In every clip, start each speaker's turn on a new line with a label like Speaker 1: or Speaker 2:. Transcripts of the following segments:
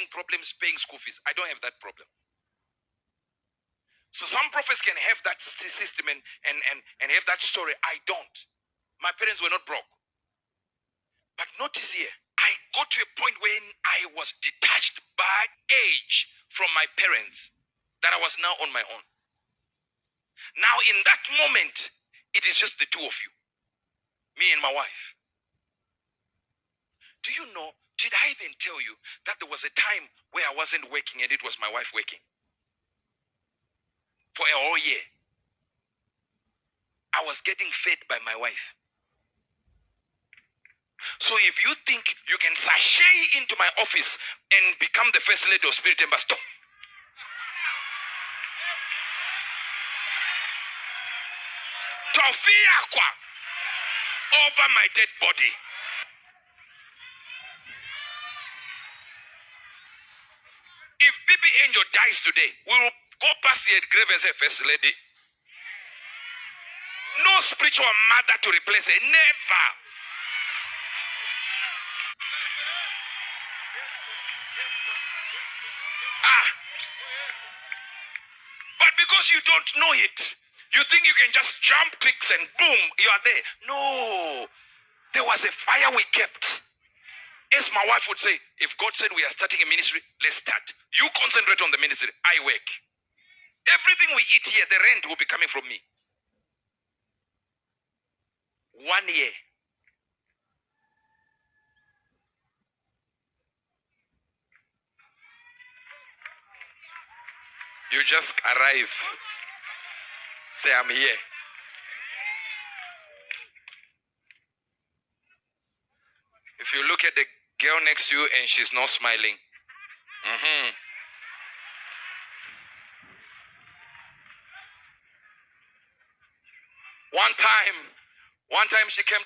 Speaker 1: problems paying school fees. I don't have that problem. So some prophets can have that system and have that story. I don't. My parents were not broke. But notice here, I got to a point when I was detached by age from my parents, that I was now on my own. Now in that moment, it is just the two of you, me and my wife. Do you know, did I even tell you that there was a time where I wasn't working and it was my wife working? For a whole year. I was getting fed by my wife. So if you think you can sashay into my office and become the first lady of Spirit Embassy, stop. Tofiakwa over my dead body. If Baby Angel dies today, we will go past the grave and say, first lady. No spiritual mother to replace her. Never. But because you don't know it, you think you can just jump clicks and boom, you are there. No. There was a fire we kept. As my wife would say, if God said we are starting a ministry, let's start. You concentrate on the ministry, I work. Everything we eat here, the rent will be coming from me. 1 year. You just arrive. Say, I'm here. If you look at the girl next to you and she's not smiling. One time she came,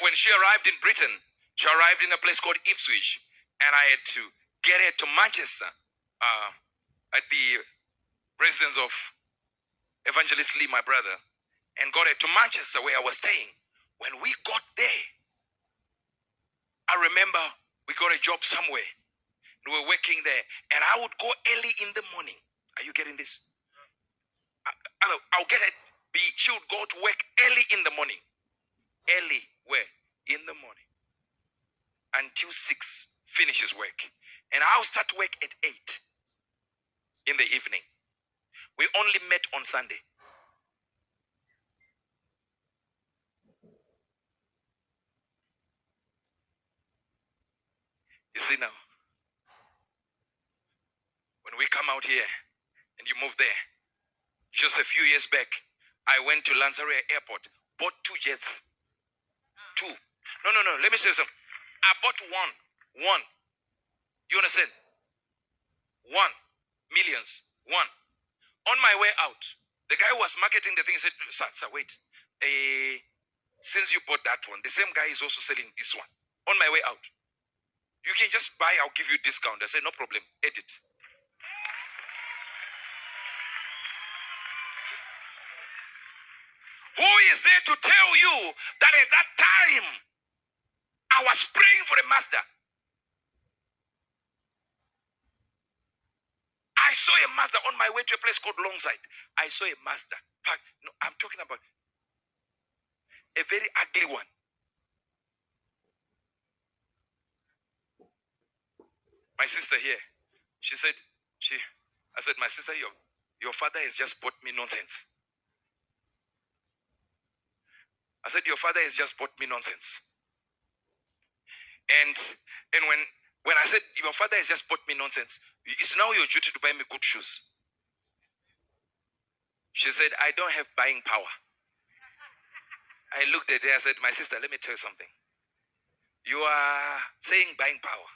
Speaker 1: when she arrived in Britain, she arrived in a place called Ipswich, and I had to get her to Manchester at the residence of Evangelist Lee, my brother, and got her to Manchester where I was staying. When we got there, I remember we got a job somewhere. We were working there, and I would go early in the morning. Are you getting this? I'll get it. She would go to work early in the morning. Early where? In the morning. Until 6, finishes work. And I'll start work at 8 in the evening. We only met on Sunday. You see now, when we come out here and you move there, just a few years back, I went to Lanzarote Airport, bought 2 jets. 2. No, let me say something. I bought one. You understand? 1. Millions. 1. On my way out, the guy who was marketing the thing said, sir, wait. Since you bought that one, the same guy is also selling this one. On my way out. You can just buy, I'll give you a discount. I said, no problem, edit. Who is there to tell you that at that time, I was praying for a master? I saw a master on my way to a place called Longside. I saw a master. No, I'm talking about a very ugly one. My sister here, I said, my sister, your father has just bought me nonsense. I said, your father has just bought me nonsense. And when I said, your father has just bought me nonsense, it's now your duty to buy me good shoes. She said, I don't have buying power. I looked at her, I said, my sister, let me tell you something. You are saying buying power.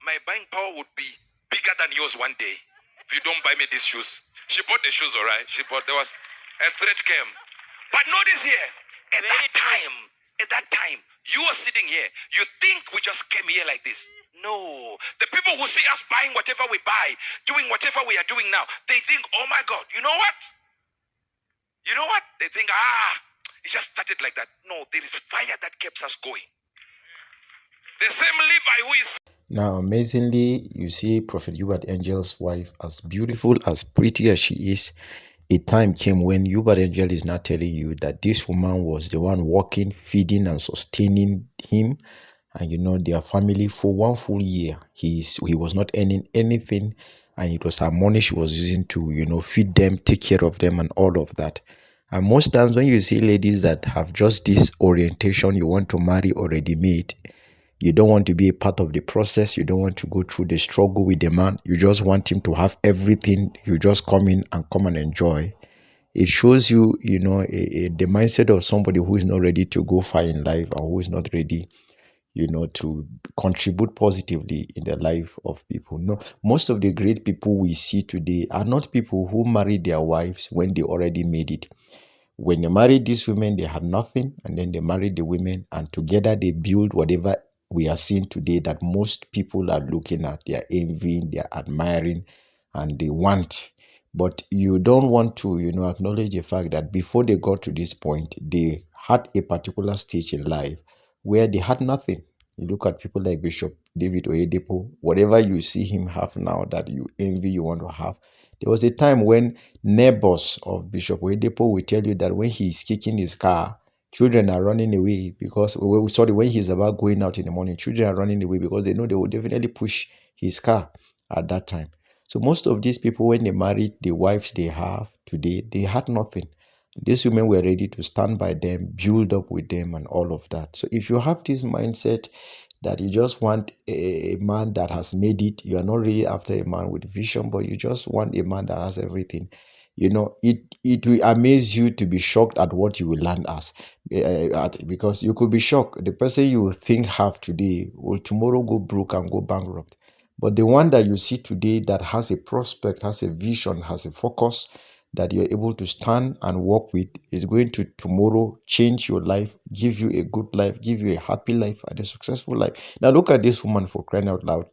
Speaker 1: My buying power would be bigger than yours one day if you don't buy me these shoes. She bought the shoes, all right? There was a threat came. But notice here, at that time, you are sitting here. You think we just came here like this. No. The people who see us buying whatever we buy, doing whatever we are doing now, they think, oh my God, you know what? You know what? They think, it just started like that. No, there is fire that keeps us going. The same Levi who is
Speaker 2: Now, amazingly, you see Prophet Uebert Angel's wife, as beautiful, as pretty as she is. A time came when Uebert Angel is not telling you that this woman was the one working, feeding, and sustaining him and their family for 1 full year. He was not earning anything, and it was her money she was using to feed them, take care of them, and all of that. And most times when you see ladies that have just this orientation, you want to marry already made, you don't want to be a part of the process, you don't want to go through the struggle with the man, you just want him to have everything, you just come and enjoy. It shows you, the mindset of somebody who is not ready to go far in life, or who is not ready to contribute positively in the life of people. No, most of the great people we see today are not people who married their wives when they already made it. When they married these women, they had nothing, and then they married the women, and together they build whatever we are seeing today that most people are looking at. They are envying, they are admiring, and they want. But you don't want to, acknowledge the fact that before they got to this point, they had a particular stage in life where they had nothing. You look at people like Bishop David Oyedepo, whatever you see him have now that you envy, you want to have. There was a time when neighbors of Bishop Oyedepo will tell you that when he's kicking his car, children are running away because, sorry, when he's about going out in the morning, children are running away because they know they will definitely push his car at that time. So most of these people, when they married the wives they have today, they had nothing. These women were ready to stand by them, build up with them, and all of that. So if you have this mindset that you just want a man that has made it, you are not really after a man with vision, but you just want a man that has everything. It will amaze you to be shocked at what you will land because you could be shocked. The person you think have today will tomorrow go broke and go bankrupt. But the one that you see today that has a prospect, has a vision, has a focus, that you're able to stand and work with, is going to tomorrow change your life, give you a good life, give you a happy life and a successful life. Now look at this woman, for crying out loud.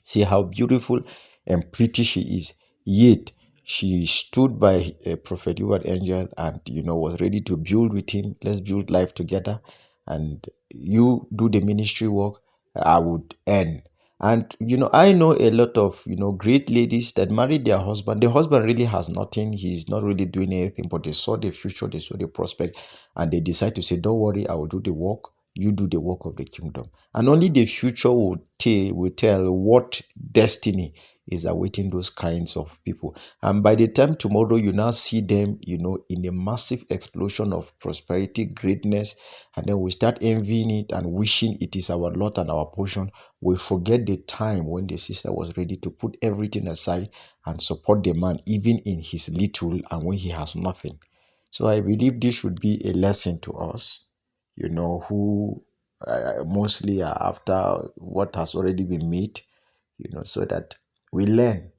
Speaker 2: See how beautiful and pretty she is. Yet she stood by Prophet Uebert Angel and was ready to build with him. Let's build life together. And you do the ministry work, I would earn. And I know a lot of great ladies that married their husband. The husband really has nothing. He's not really doing anything, but they saw the future, they saw the prospect, and they decide to say, "Don't worry, I will do the work. You do the work of the kingdom." And only the future will tell what destiny is awaiting those kinds of people. And by the time tomorrow you now see them, in a massive explosion of prosperity, greatness, and then we start envying it and wishing it is our lot and our portion, we forget the time when the sister was ready to put everything aside and support the man, even in his little and when he has nothing. So I believe this should be a lesson to us, who mostly are after what has already been made, so that we learn.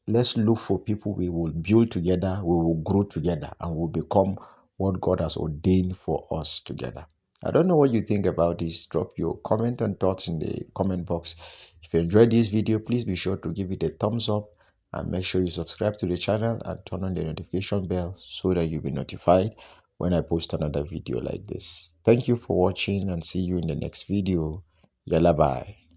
Speaker 2: Let's look for people we will build together, we will grow together, and will become what God has ordained for us together. I don't know what you think about this. Drop your comment and thoughts in the comment box. If you enjoyed this video, please be sure to give it a thumbs up and make sure you subscribe to the channel and turn on the notification bell so that you'll be notified when I post another video like this. Thank you for watching and see you in the next video. Yalla bye.